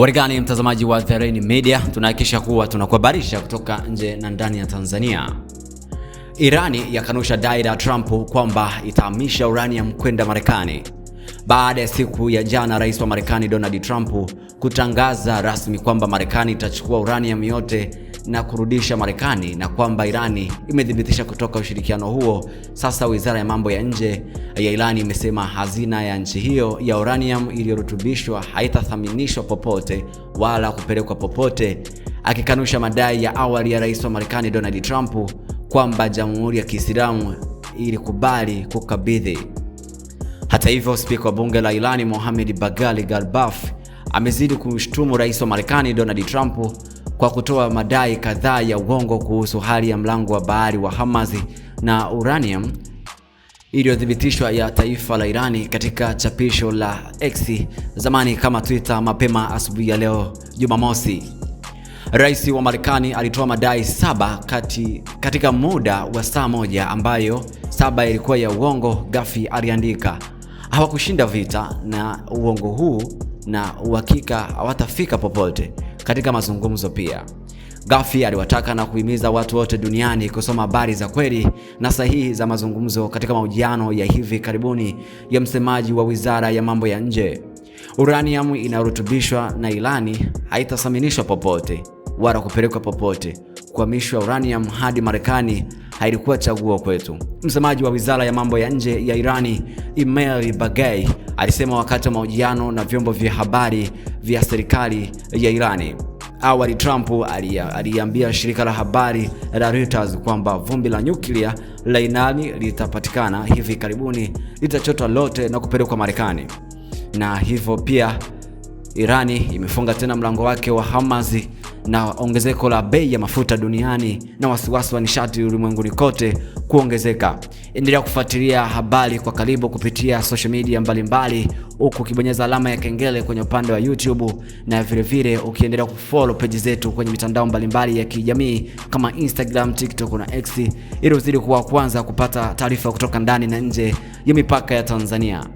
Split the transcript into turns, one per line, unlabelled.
Warigani mtazamaji wa The Rain Media, tunahakikisha kuwa tunakuhabarisha kutoka nje na ndani ya Tanzania. Irani yakanusha dai la Trump kwamba itahamisha uranium kwenda Marekani. Baada ya siku ya jana Rais wa Marekani Donald Trump kutangaza rasmi kwamba Marekani itachukua uranium yote na kurudisha Marekani, na kwamba Irani imedhibitisha kutoka ushirikiano huo. Sasa Wizara ya Mambo ya Nje ya Irani imesema hazina ya nchi hiyo ya uranium iliyorutubishwa haitathaminishwa popote wala kupelekwa popote, akikanusha madai ya awali ya Rais wa Marekani Donald Trump kwamba Jamhuri ya Kiislamu ilikubali kukabidhi. Hata hivyo, Spika wa Bunge la Irani Mohammad Bagher Ghalbaf amezidi kumshutumu Rais wa Marekani Donald Trump kwa kutoa madai kadhaa ya uongo kuhusu hali ya mlango wa bahari wa Hormuz na uranium iliyothibitishwa ya taifa la Irani. Katika chapisho la X, zamani kama Twitter, mapema asubuhi ya leo Jumamosi, Rais wa Marekani alitoa madai 7 katika muda wa saa moja, ambayo 7 ilikuwa ya uongo. Gafi aliandika, hawakushinda vita na uongo huu na uhakika hawatafika popote katika mazungumzo. Pia Gafi aliwataka na kuhimiza watu wote duniani kusoma habari za kweli na sahihi za mazungumzo. Katika mahojiano ya hivi karibuni ya msemaji wa Wizara ya Mambo ya Nje, uranium inarutubishwa na Irani haitasaminishwa popote wala kupelekwa popote. Kuhamishwa uranium hadi Marekani hailikuwa chaguo kwetu, msemaji wa Wizara ya Mambo ya Nje ya Irani Ismail Baghaei alisema wakati wa mahojiano na vyombo vya habari vya serikali ya Irani. Awali Trump aliambia shirika la habari la Reuters kwamba vumbi la nyuklia la Irani litapatikana hivi karibuni, litachotwa lote na kupelekwa Marekani. Na hivyo pia Irani imefunga tena mlango wake wa Hormuz, na ongezeko la bei ya mafuta duniani na wasiwasi wa nishati ulimwenguni kote kuongezeka. Endelea kufuatilia habari kwa karibu kupitia social media mbalimbali, huku ukibonyeza alama ya kengele kwenye upande wa YouTube, na vile ukiendelea kufollow page zetu kwenye mitandao mbalimbali ya kijamii kama Instagram, TikTok na X, ili uzidi kuwa kwanza kupata taarifa kutoka ndani na nje ya mipaka ya Tanzania.